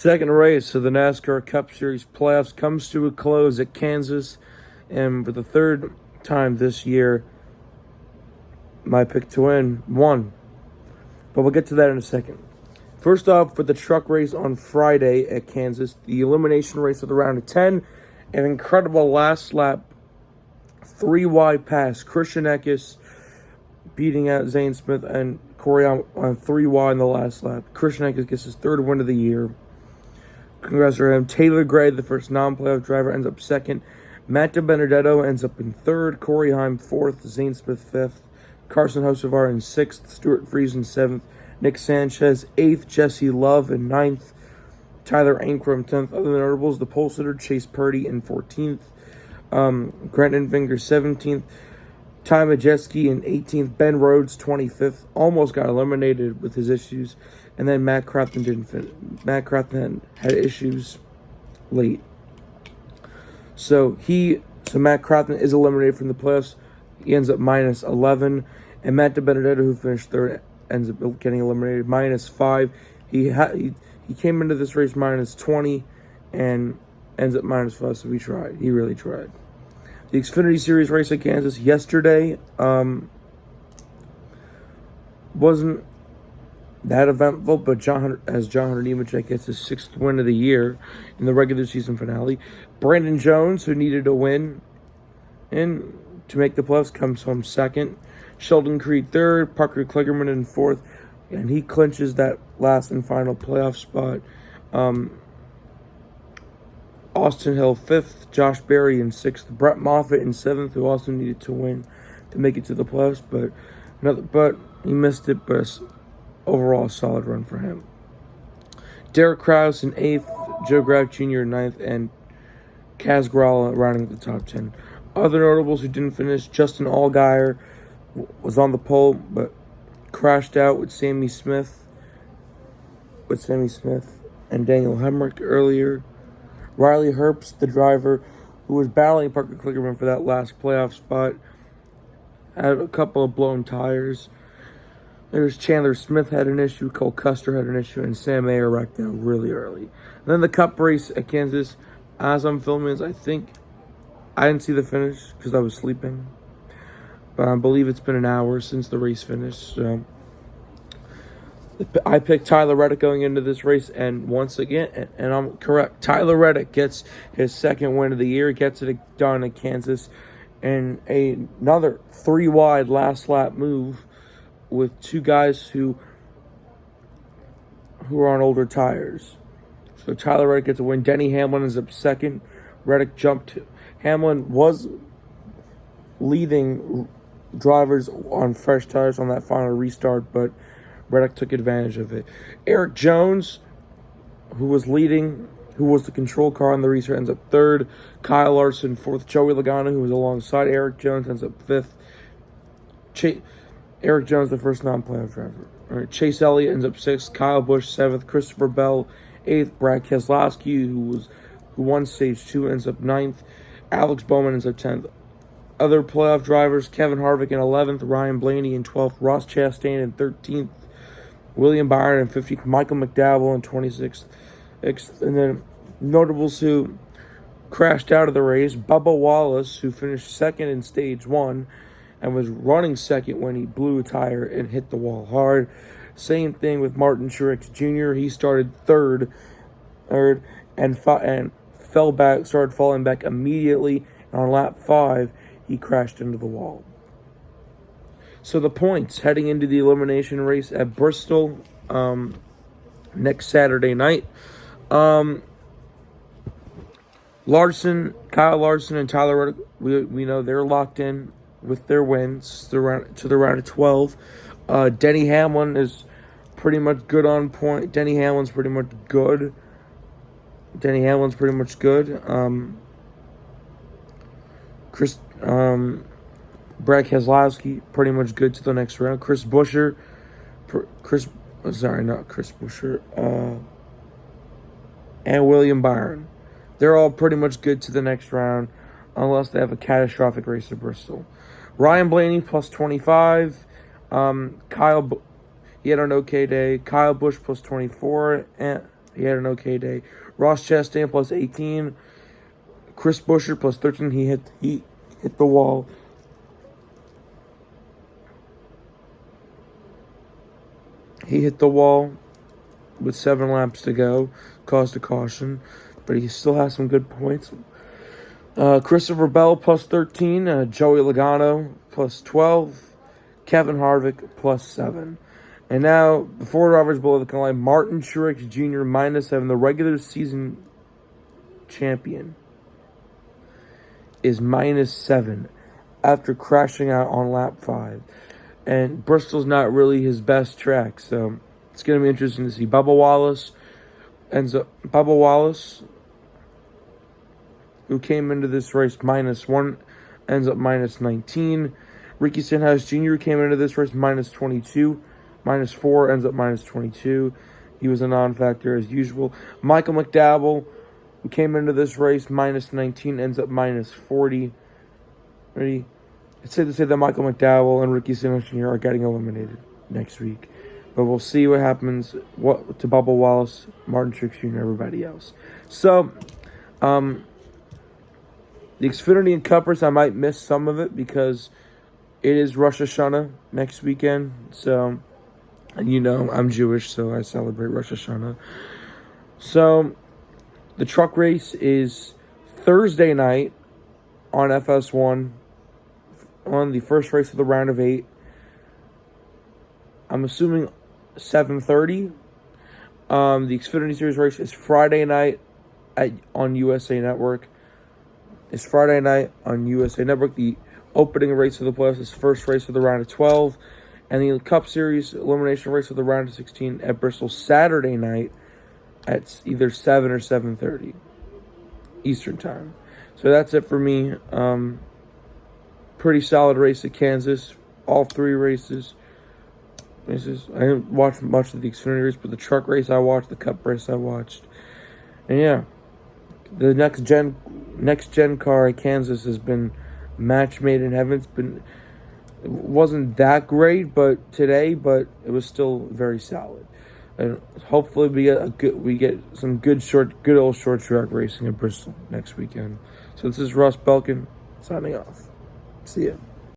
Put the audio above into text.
Second race of the NASCAR Cup Series playoffs comes to a close at Kansas, and for the third time this year, my pick to win won. But we'll get to that in a second. First off, for the truck race on Friday at Kansas, the elimination race of the round of 10, an incredible last lap, 3-wide pass. Christian Eckes beating out Zane Smith and Corey on 3-wide in the last lap. Christian Eckes gets his third win of the year. Congrats to him. Taylor Gray, the first non-playoff driver, ends up second. Matt DiBenedetto ends up in third. Corey Heim fourth. Zane Smith fifth. Carson Hocevar in sixth. Stuart Friesen seventh. Nick Sanchez eighth. Jesse Love in ninth. Tyler Ankrum 10th. Other notables, the pole sitter Chase Purdy in 14th. Grant Enfinger 17th. Ty Majeski in 18th. Ben Rhodes 25th. Almost got eliminated with his issues. And then Matt Crafton didn't fit. Matt Crafton had issues late. So Matt Crafton is eliminated from the playoffs. He ends up minus 11. And Matt DiBenedetto, who finished third, ends up getting eliminated minus 5. He came into this race minus 20 and ends up minus 5, so he tried. He really tried. The Xfinity Series race at Kansas yesterday wasn't that eventful, but John Hunter Nemechek gets his 6th win of the year in the regular season finale. Brandon Jones, who needed a win to make the playoffs, comes home second. Sheldon Creed third, Parker Kligerman in fourth, and he clinches that last and final playoff spot. Austin Hill fifth, Josh Berry in sixth, Brett Moffitt in seventh, who also needed to win to make it to the playoffs, but he missed it. But overall, a solid run for him. Derek Kraus in 8th, Joe Graf Jr. in 9th, and Kaz Grala rounding the top 10. Other notables who didn't finish, Justin Allgaier was on the pole, but crashed out with Sammy Smith and Daniel Hemrick earlier. Riley Herbst, the driver, who was battling Parker Kligerman for that last playoff spot, had a couple of blown tires. There's Chandler Smith had an issue, Cole Custer had an issue, and Sam Mayer wrecked out really early. And then the Cup race at Kansas, as I'm filming this, I didn't see the finish because I was sleeping. But I believe it's been an hour since the race finished. So I picked Tyler Reddick going into this race, and once again, and I'm correct, Tyler Reddick gets his 2nd win of the year, gets it done at Kansas, and another 3-wide last lap move with 2 guys who are on older tires. So Tyler Reddick gets a win. Denny Hamlin is up second. Reddick jumped. Hamlin was leading drivers on fresh tires on that final restart, but Reddick took advantage of it. Eric Jones, who was the control car on the restart, ends up third. Kyle Larson fourth. Joey Logano, who was alongside Eric Jones, ends up fifth. Eric Jones, the first non-playoff driver. All right, Chase Elliott ends up sixth. Kyle Busch seventh. Christopher Bell eighth. Brad Keselowski, who won stage 2, ends up ninth. Alex Bowman ends up 10th. Other playoff drivers: Kevin Harvick in 11th. Ryan Blaney in 12th. Ross Chastain in 13th. William Byron in 15th. Michael McDowell in 26th. And then notables who crashed out of the race: Bubba Wallace, who finished second in stage 1 and was running second when he blew a tire and hit the wall hard. Same thing with Martin Truex Jr. He started third and started falling back immediately. And on lap 5, he crashed into the wall. So the points heading into the elimination race at Bristol next Saturday night. Kyle Larson and Tyler Reddick, we know they're locked in with their wins to the round of 12. Denny Hamlin is pretty much good on point. Denny Hamlin's pretty much good. Brad Keselowski, pretty much good to the next round. And William Byron. They're all pretty much good to the next round unless they have a catastrophic race at Bristol. Ryan Blaney plus 25. He had an okay day. Kyle Busch plus 24. And He had an okay day. Ross Chastain plus 18. Chris Buescher plus 13. He hit the wall. He hit the wall with 7 laps to go, caused a caution, but he still has some good points. Christopher Bell plus 13. Joey Logano plus 12. Kevin Harvick plus 7. And now, the four drivers below the line, Martin Truex Jr. minus 7, the regular season champion, is minus 7 after crashing out on lap 5. And Bristol's not really his best track, so it's going to be interesting to see. Bubba Wallace, who came into this race minus 1, ends up minus 19. Ricky Stenhouse Jr. came into this race minus 22. Minus 4, ends up minus 22. He was a non-factor as usual. Michael McDowell, who came into this race minus 19, ends up minus 40. Ready? It's safe to say that Michael McDowell and Ricky Stenhouse Jr. are getting eliminated next week. But we'll see what happens to Bubba Wallace, Martin Truex Jr., and everybody else. So, the Xfinity and Cup race, I might miss some of it because it is Rosh Hashanah next weekend. So, and you know, I'm Jewish, so I celebrate Rosh Hashanah. So, the truck race is Thursday night on FS1 on the first race of the round of 8. I'm assuming 7:30. The Xfinity Series race is Friday night on USA Network. It's Friday night on USA Network. The opening race of the playoffs is first race of the round of 12. And the Cup Series elimination race of the round of 16 at Bristol Saturday night at either 7 or 7:30 Eastern Time. So that's it for me. Pretty solid race at Kansas. All 3 races. I didn't watch much of the Xfinity race, but the truck race I watched, the Cup race I watched. And yeah, the next gen car at Kansas has been match made in heaven. It wasn't that great, but it was still very solid. And hopefully we get some good old short track racing at Bristol next weekend. So this is Russ Belkin signing off. See ya.